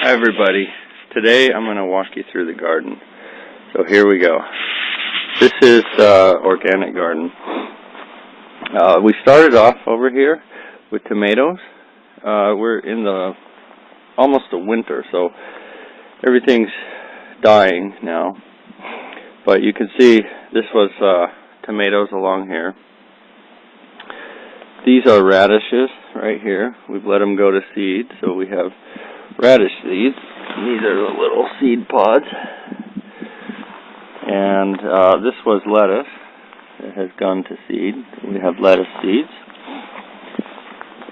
Hi everybody. Today I'm going to walk you through the garden. So here we go. This is organic garden. We started off over here with tomatoes. We're in almost the winter, so everything's dying now. But you can see this was tomatoes along here. These are radishes right here. We've let them go to seed, so we have radish seeds. These are the little seed pods. And this was lettuce. It has gone to seed. We have lettuce seeds.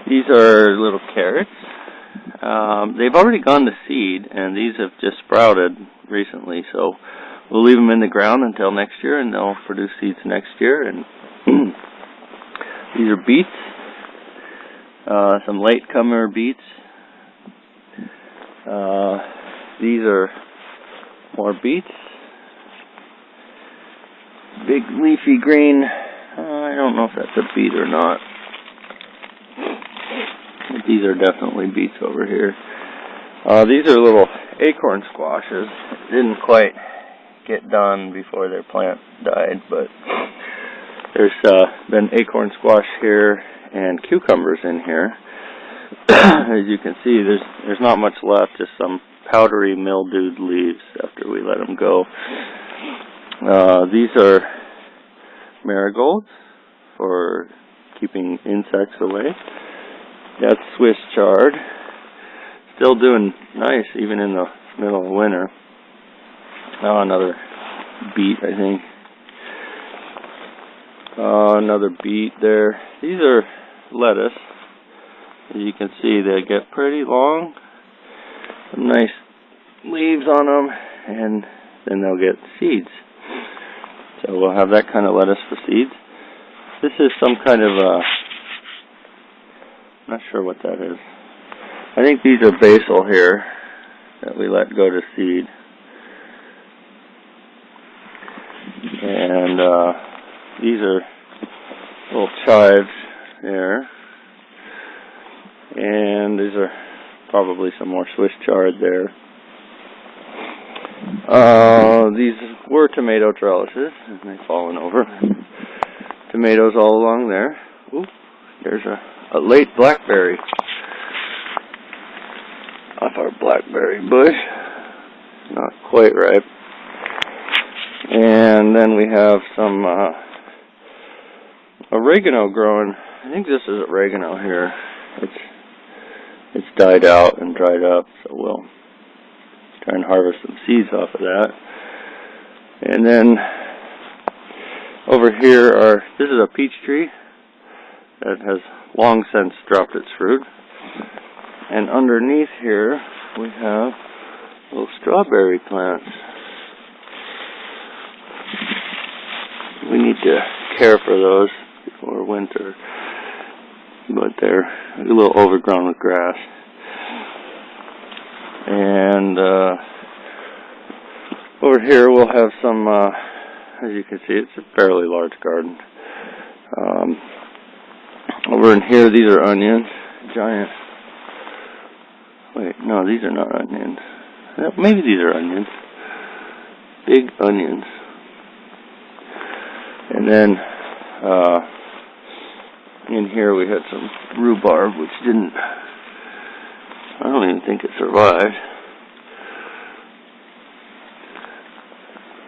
These are little carrots. They've already gone to seed, and these have just sprouted recently, so we'll leave them in the ground until next year, and they'll produce seeds next year. And these are beets, some latecomer beets. These are more beets. Big leafy green. I don't know if that's a beet or not. But these are definitely beets over here. These are little acorn squashes. Didn't quite get done before their plant died, but there's been acorn squash here and cucumbers in here. As you can see, there's not much left, just some powdery mildewed leaves after we let them go. These are marigolds for keeping insects away. That's Swiss chard. Still doing nice even in the middle of winter. Now another beet, I think. Another beet there. These are lettuce. As you can see, they get pretty long. Some nice leaves on them, and then they'll get seeds. So we'll have that kind of lettuce for seeds. This is some kind of not sure what that is. I think these are basil here that we let go to seed. And these are little chives there. And these are probably some more Swiss chard there. These were tomato trellises, and they've fallen over. Tomatoes all along there. Ooh, there's a late blackberry off our blackberry bush. Not quite ripe. And then we have some oregano growing. I think this is oregano here. It's died out and dried up, so we'll try and harvest some seeds off of that. And then over here this is a peach tree that has long since dropped its fruit. And underneath here we have little strawberry plants. We need to care for those before winter, but they're a little overgrown with grass. And over here we'll have some, as you can see, it's a fairly large garden. Over in here, these are onions, giant. Wait, no, these are not onions. Maybe these are onions. Big onions. And then in here we had some rhubarb, which I don't even think it survived.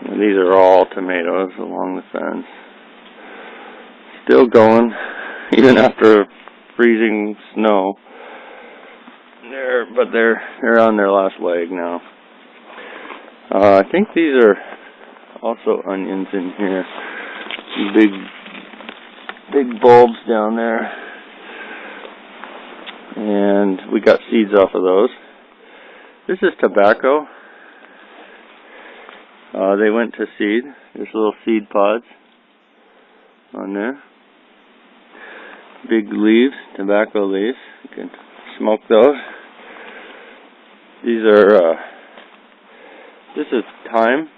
And these are all tomatoes along the fence. Still going, even after freezing snow. But they're on their last leg now. I think these are also onions in here. Big bulbs down there. And we got seeds off of those. This is tobacco. They went to seed. There's little seed pods on there. Big leaves, tobacco leaves. You can smoke those. These are, this is thyme,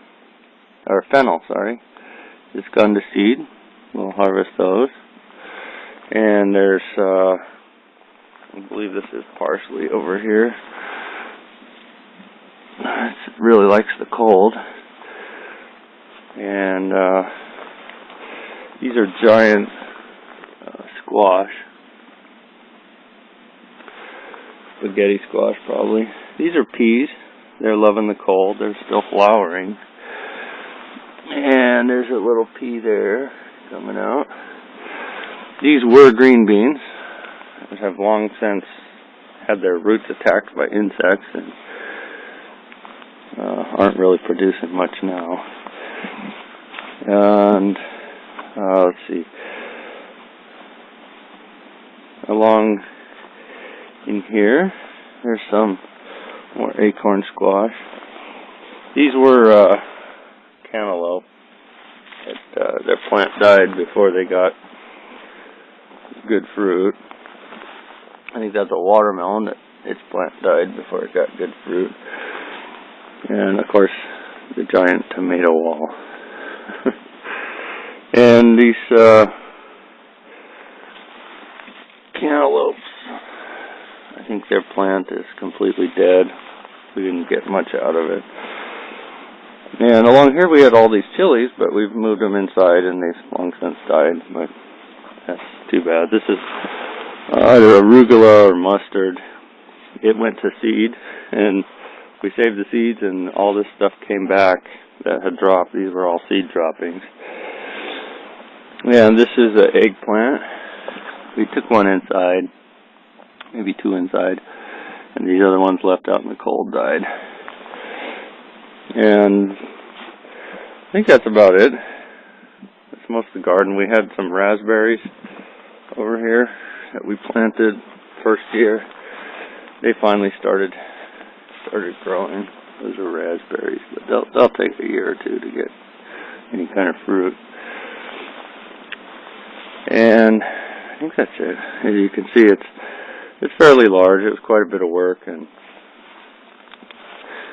or fennel, sorry. It's gone to seed. We'll harvest those. And there's, I believe this is parsley over here. really likes the cold. And these are giant squash. Spaghetti squash, probably. These are peas. They're loving the cold. They're still flowering. And there's a little pea there coming out. These were green beans, which have long since had their roots attacked by insects and aren't really producing much now. And let's see. Along in here, there's some more acorn squash. These were cantaloupe. Their plant died before they got good fruit. I think that's a watermelon that its plant died before it got good fruit. And of course, the giant tomato wall. And these cantaloupes, I think their plant is completely dead. We didn't get much out of it. And along here we had all these chilies, but we've moved them inside and they've long since died. But that's too bad. This is either arugula or mustard. It went to seed, and we saved the seeds, and all this stuff came back that had dropped. These were all seed droppings. And this is an eggplant. We took one inside, maybe two inside, and these other ones left out in the cold died. And I think that's about it. That's most of the garden. We had some raspberries over here that we planted first year. They finally started growing. Those are raspberries, but they'll take a year or two to get any kind of fruit. And I think that's it. As you can see, it's fairly large. It was quite a bit of work, and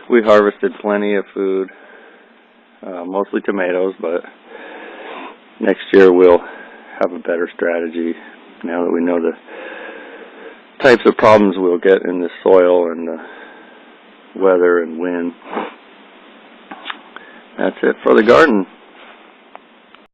we harvested plenty of food, mostly tomatoes, but next year we'll have a better strategy now that we know the types of problems we'll get in the soil and the weather and wind. That's it for the garden.